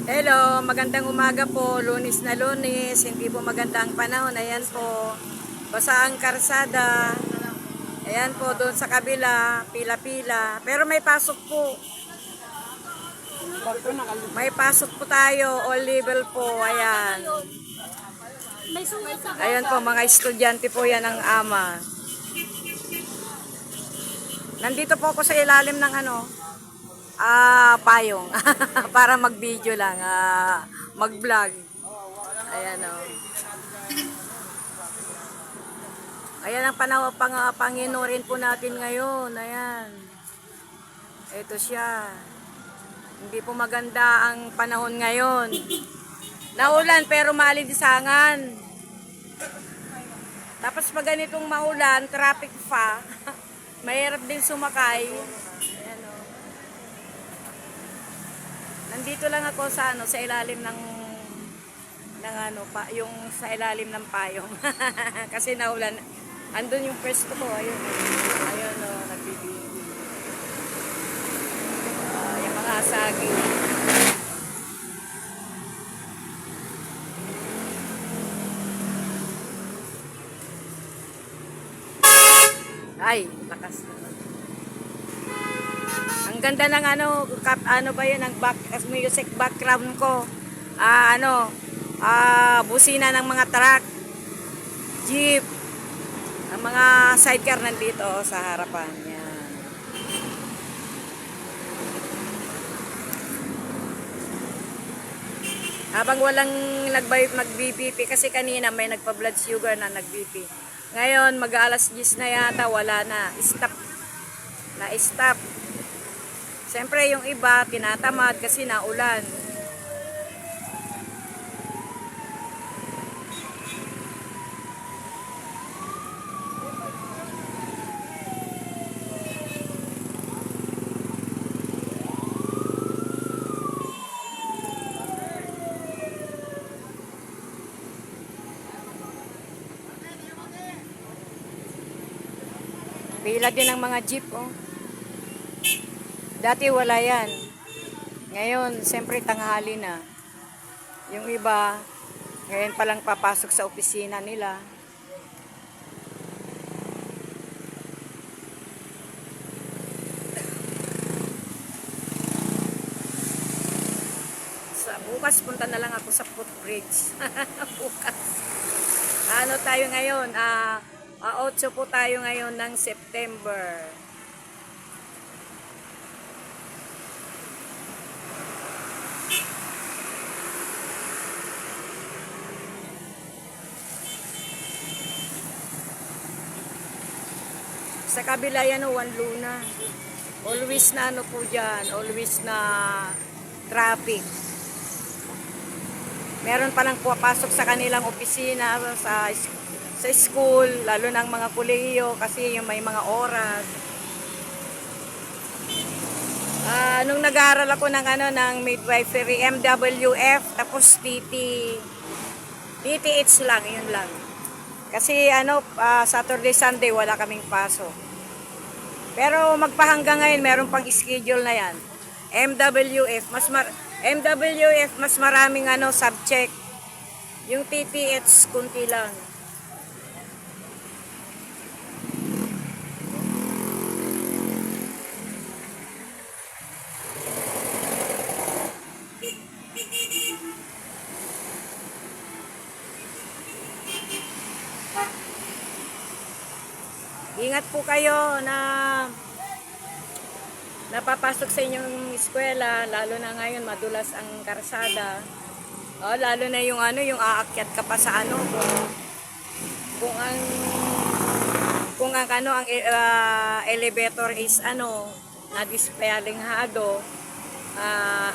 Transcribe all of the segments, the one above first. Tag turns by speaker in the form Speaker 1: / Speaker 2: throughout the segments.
Speaker 1: Hello, magandang umaga po. Lunes na Lunes, hindi po magandang panahon. Ayan po, basa ang karsada. Ayan po, doon sa kabila, pila-pila. Pero may pasok po. May pasok po tayo, all level po. Ayan. Ayan po, mga estudyante po yan ang ama. Nandito po ako sa ilalim ng payong. Para mag-video lang, mag-vlog. Ayan o. Ayan ang Panginoon po natin ngayon. Ayan. Ito siya. Hindi po maganda ang panahon ngayon. Naulan pero malidisangan. Tapos pag ganitong maulan, traffic pa. Mahirap din sumakay. Ayan o. Nandito lang ako sa ilalim ng yung sa ilalim ng payong. Kasi naulan. Andun yung pwesto ko, ayun. Ayun o, nagbibigay. Yung mga saging. Ay, lakas naman. Ang ganda ng ano ba yun, ang music background ko. Busina ng mga truck, jeep. Ang mga sidecar nandito sa harapan. Yan. Habang walang nag-BP kasi kanina may nagpa-blood sugar na nag-BP. Ngayon mag-alas 10 na yata, wala na. Stop. Siyempre yung iba tinatamad kasi naulan. Pila din ang mga jeep, oh. Dati wala yan. Ngayon, siyempre tanghali na. Yung iba, ngayon palang papasok sa opisina nila. Bukas punta na lang ako sa footbridge. Bukas. Ano tayo ngayon? 8 po tayo ngayon ng September. Sa kabila yan, one luna. Always na po dyan. Always na traffic. Meron palang papasok sa kanilang opisina, sa school, lalo ng mga kolehiyo kasi yung may mga oras. Nung nag-aaral ako ng midwifery, MWF, tapos TTH lang, yun lang. Kasi Saturday, Sunday wala kaming pasok. Pero magpahanggang ngayon meron pang schedule na yan. MWF mas maraming subject. Yung TTH kunti lang. Ingat po kayo na napapasok sa inyong eskwela, lalo na ngayon madulas ang karsada. Lalo na yung aakyat ka pa sa kung ang elevator is na display-linghado,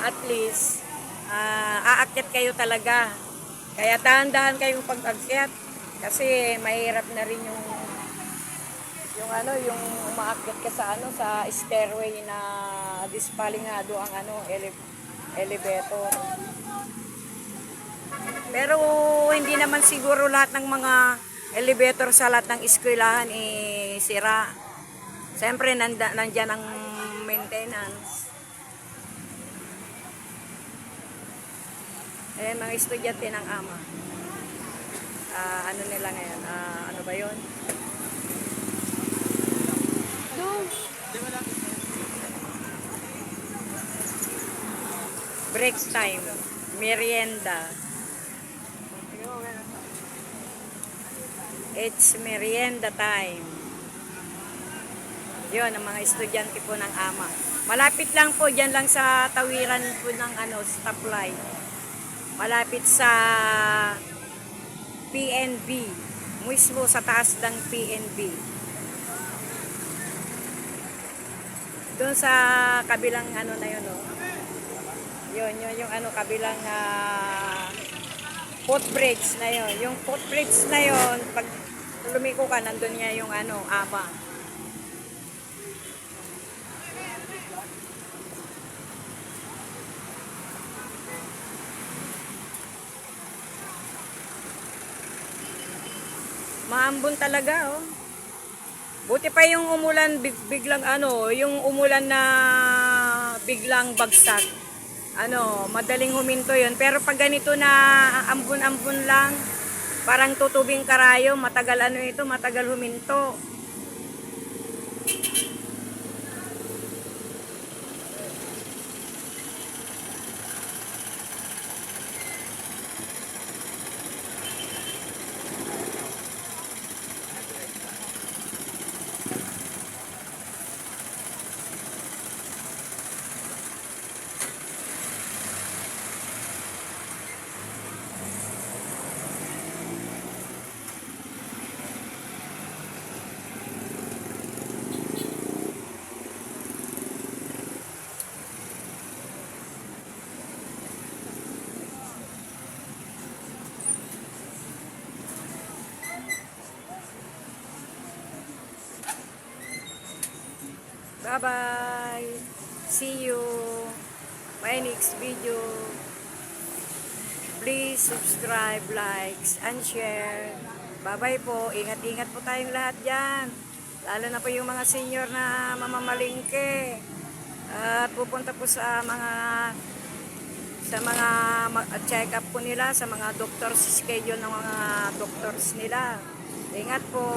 Speaker 1: at least aakyat kayo talaga. Kaya dahan-dahan kayong pag-akyat kasi mahirap na rin yung umaakyat ka sa stairway na dispalingado ang elevator. Pero hindi naman siguro lahat ng mga elevator sa lahat ng eskwelahan sira. Siyempre nandyan ang maintenance. Ayan, mga estudyante ng AMA. Ano nila ngayon? Ano ba yun? Break time. Merienda. It's merienda time. Yun, ang mga estudyante po ng AMA. Malapit lang po, dyan lang sa tawiran po ng stoplight. Malapit sa PNB. Mismo sa taas ng PNB. Doon sa kabilang na yun, oh. Yun, yung kabilang footbridge na yun. Yung footbridge na yun, pag lumiko ka, nandun niya yung AMA. Maambon talaga, oh. Buti pa yung umulan biglang yung umulan na biglang bagsak. Madaling huminto 'yon. Pero pag ganito na ambon-ambon lang, parang tutubing karayo, matagal matagal huminto. Bye-bye. See you. My next video. Please subscribe, likes, and share. Bye-bye po. Ingat-ingat po tayong lahat dyan. Lalo na po yung mga senior na mamamalingke. At pupunta po sa mga check-up po nila, sa mga doctors, schedule ng mga doctors nila. Ingat po.